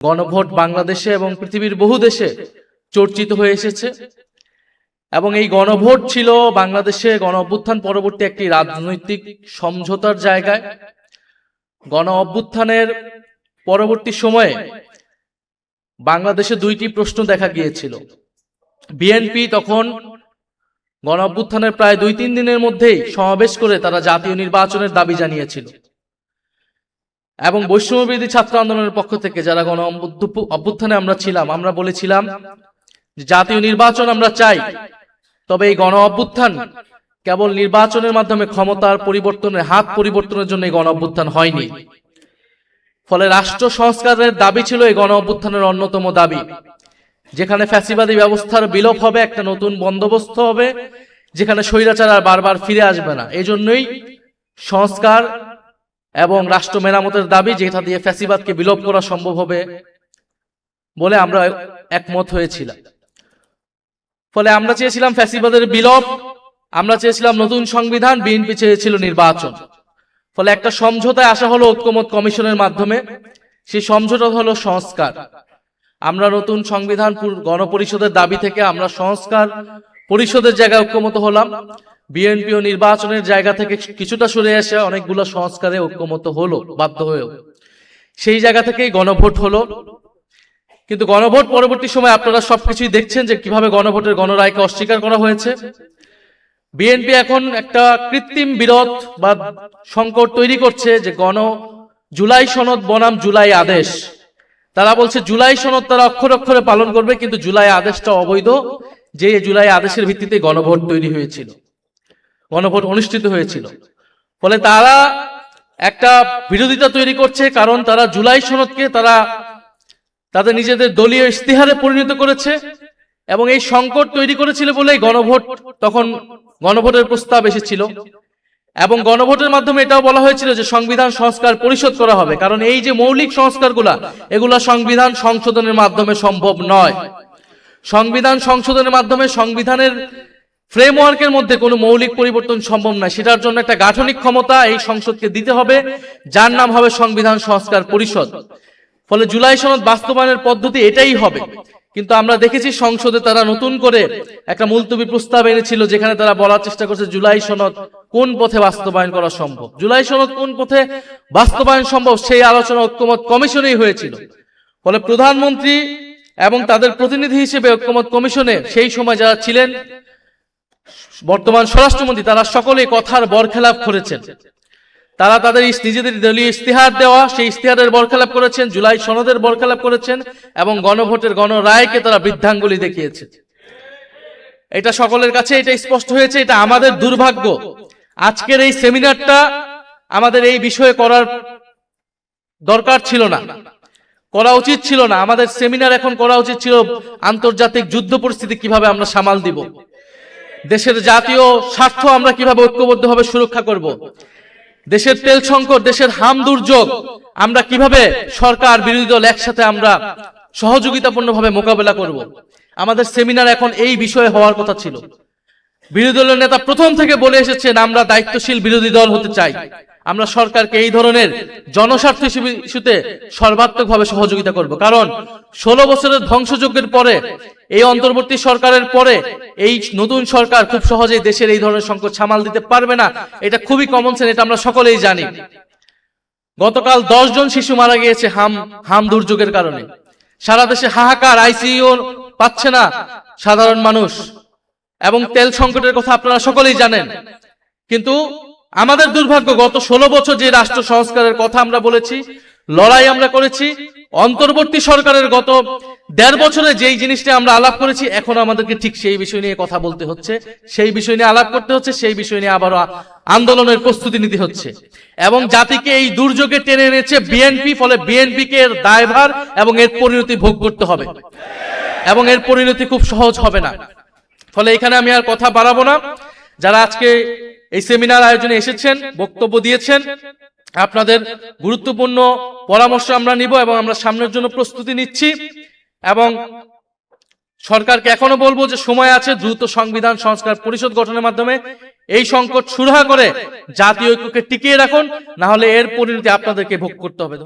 গণভোট বাংলাদেশে এবং পৃথিবীর বহু দেশে চর্চিত হয়ে এসেছে এবং এই গণভোট ছিল বাংলাদেশে গণ অভ্যুত্থান পরবর্তী একটি রাজনৈতিক সমঝোতার জায়গায়। গণ অভ্যুত্থানের পরবর্তী সময়ে বাংলাদেশে দুইটি প্রশ্ন দেখা গিয়েছিল। বিএনপি তখন গণ অভ্যুত্থানের প্রায় 2-3 দিনের মধ্যেই সমাবেশ করে তারা জাতীয় নির্বাচনের দাবি জানিয়েছিল এবং বৈষম্যবিরোধী ছাত্র আন্দোলনের পক্ষ থেকে যারা গণ অভ্যুত্থানে আমরা ছিলাম, আমরা বলেছিলাম যে জাতীয় নির্বাচন আমরা চাই, তবে এই গণ অভ্যুত্থান কেবল নির্বাচনের মাধ্যমে ক্ষমতার পরিবর্তনের হাত পরিবর্তনের জন্য এই গণ অভ্যুত্থান হয়নি। ফলে রাষ্ট্র সংস্কারের দাবি ছিল এই গণ অভ্যুত্থানের অন্যতম দাবি, যেখানে ফ্যাসিবাদী ব্যবস্থার বিলোপ হবে, একটা নতুন বন্দোবস্ত হবে, যেখানে স্বৈরাচার আর বারবার ফিরে আসবে না। এই জন্যই সংস্কার এবং রাষ্ট্র মেরামতের দাবি, যেটা দিয়ে ফ্যাসিবাদকে বিলোপ করা সম্ভব হবে বলে আমরা একমত হয়েছিলাম। ফলে আমরা চেয়েছিলাম ফ্যাসিবাদের বিলোপ, আমরা চেয়েছিলাম নতুন সংবিধান, বিএনপি চেয়েছিল নির্বাচন। ফলে একটা সমঝোতায় আসা হলো ঐক্যমত কমিশনের মাধ্যমে। সেই সমঝোতা হলো সংস্কার। আমরা নতুন সংবিধান গণপরিষদের দাবি থেকে আমরা সংস্কার পরিষদের জায়গায় ঐক্যমত হলাম। বিএনপি ও নির্বাচনের জায়গা থেকে কিছুটা সরে এসে অনেকগুলো সংস্কারে ঐক্যমত হলো বাধ্য হয়েও। সেই জায়গা থেকেই গণভোট হলো। কিন্তু গণভোট পরবর্তী সময় আপনারা সবকিছুই দেখছেন যে কিভাবে গণভোটের গণরায়কে অস্বীকার করা হয়েছে। বিএনপি এখন একটা কৃত্রিম বিরোধ বা সংকট তৈরি করছে যে জুলাই সনদ বনাম জুলাই আদেশ। তারা বলছে জুলাই সনদ তারা অক্ষরে অক্ষরে পালন করবে, কিন্তু জুলাই আদেশটা অবৈধ, যে জুলাই আদেশের ভিত্তিতে গণভোট তৈরি হয়েছিল, গণভোট অনুষ্ঠিত হয়েছিল। ফলে তারা একটা বিরোধিতা তৈরি করছে, কারণ তারা জুলাই সনদকে তারা তাদের নিজেদের দলীয় ইশতেহারে পরিণত করেছে এবং এই সংকট তৈরি করেছিল বলেই গণভোটের প্রস্তাব এসেছিল এবং গণভোটের মাধ্যমে এটাও বলা হয়েছিল যে সংবিধান সংস্কার পরিষদ করা হবে, কারণ এই যে মৌলিক সংস্কারগুলা এগুলা সংবিধান সংশোধনের মাধ্যমে সম্ভব নয়। সংবিধান সংশোধনের মাধ্যমে সংবিধানের ফ্রেমওয়ার্কের মধ্যে কোনো মৌলিক পরিবর্তন সম্ভব নয়। সেটার জন্য একটা গাঠনিক ক্ষমতা এই সংসদকে দিতে হবে, যার নাম হবে সংবিধান সংস্কার পরিষদ। ফলে জুলাই সনদ বাস্তবায়নের পদ্ধতি এটাই হবে। কিন্তু আমরা দেখেছি সংসদে তারা নতুন করে একটা মুলতবি প্রস্তাব এনেছিল, যেখানে তারা বলার চেষ্টা করছে জুলাই সনদ কোন পথে বাস্তবায়ন করা সম্ভব, জুলাই সনদ কোন পথে বাস্তবায়ন সম্ভব, সেই আলোচনা ঐক্যমত কমিশনেই হয়েছিল। ফলে প্রধানমন্ত্রী এবং তাদের প্রতিনিধি হিসেবে ঐক্যমত কমিশনে সেই সময় যারা ছিলেন, বর্তমান স্বরাষ্ট্রমন্ত্রী, তারা সকলে কথার বরখেলাপ করেছেন। তারা তাদের নিজেদের দলীয় ইশতেহার দেওয়া সেই ইশতেহারের বরখেলাপ করেছেন, জুলাই সনদের বরখেলাপ করেছেন এবং গণভোটের গণরায়কে তারা বৃদ্ধাঙ্গুলি দেখিয়েছে। এটা সকলের কাছে এটা স্পষ্ট হয়েছে। এটা আমাদের দুর্ভাগ্য। আজকের এই সেমিনারটা আমাদের এই বিষয়ে করার দরকার ছিল না, করা উচিত ছিল না। আমাদের সেমিনার এখন করা উচিত ছিল আন্তর্জাতিক যুদ্ধ পরিস্থিতি কিভাবে আমরা সামাল দিব, দেশের জাতীয় স্বার্থ আমরা কিভাবে ঐক্যবদ্ধভাবে সুরক্ষা করব, দেশের তেল সংকট, দেশের হাম দুর্যোগ আমরা কিভাবে সরকার বিরোধী দল একসাথে আমরা সহযোগিতাপূর্ণভাবে মোকাবেলা করব। আমাদের সেমিনার এখন এই বিষয়ে হওয়ার কথা ছিল। বিরোধী দলের নেতা প্রথম থেকে বলে এসেছেন আমরা দায়িত্বশীল বিরোধী দল হতে চাই, আমরা সরকারকে এই ধরনের জনস্বার্থ ইস্যুতে সর্বাত্মকভাবে সহযোগিতা করব। কারণ 16 বছরের ধ্বংসযজ্ঞের পরে, এই অন্তর্বর্তী সরকারের পরে এই নতুন সরকার খুব সহজেই দেশের এই ধরনের সংকট সামাল দিতে পারবে না। এটা খুবই কমন সেন্স, এটা আমরা সকলেই জানি। গতকাল 10 জন শিশু মারা গিয়েছে হাম দুর্যোগের কারণে। সারা দেশে হাহাকার, আইসিইউ পাচ্ছে না সাধারণ মানুষ এবং তেল সংকটের কথা আপনারা সকলেই জানেন। কিন্তু আমাদের দুর্ভাগ্য, গত 16 বছর যে রাষ্ট্র সংস্কারের কথা আমরা বলেছি, লড়াই আমরা করেছি, অন্তর্বর্তী সরকারের গত 1.5 বছরে যেই জিনিসটা আমরা আলাপ করেছি, এখন আমাদেরকে ঠিক সেই বিষয় নিয়ে কথা বলতে হচ্ছে, সেই বিষয় নিয়ে আলাপ করতে হচ্ছে, সেই বিষয় নিয়ে আবারও আন্দোলনের প্রস্তুতি নিতে হচ্ছে। এবং জাতিকে এই দুর্যোগে টেনে এনেছে বিএনপি। ফলে বিএনপিকে এর দায়ভার এবং এর পরিণতি ভোগ করতে হবে এবং এর পরিণতি খুব সহজ হবে না। ফলে এখানে আমি আর কথা বাড়াবো না। যারা আজকে এই সেমিনার আয়োজনে এসেছেন, বক্তব্য দিয়েছেন, আপনাদের গুরুত্বপূর্ণ পরামর্শ আমরা নিব এবং আমরা সামনের জন্য প্রস্তুতি নিচ্ছি। এবং সরকারকে এখনো বলবো যে সময় আছে, দ্রুত সংবিধান সংস্কার পরিষদ গঠনের মাধ্যমে এই সংকট সুরাহা করে জাতীয় ঐক্যকে টিকিয়ে রাখুন, না হলে এর পরিণতি আপনাদেরকে ভোগ করতে হবে।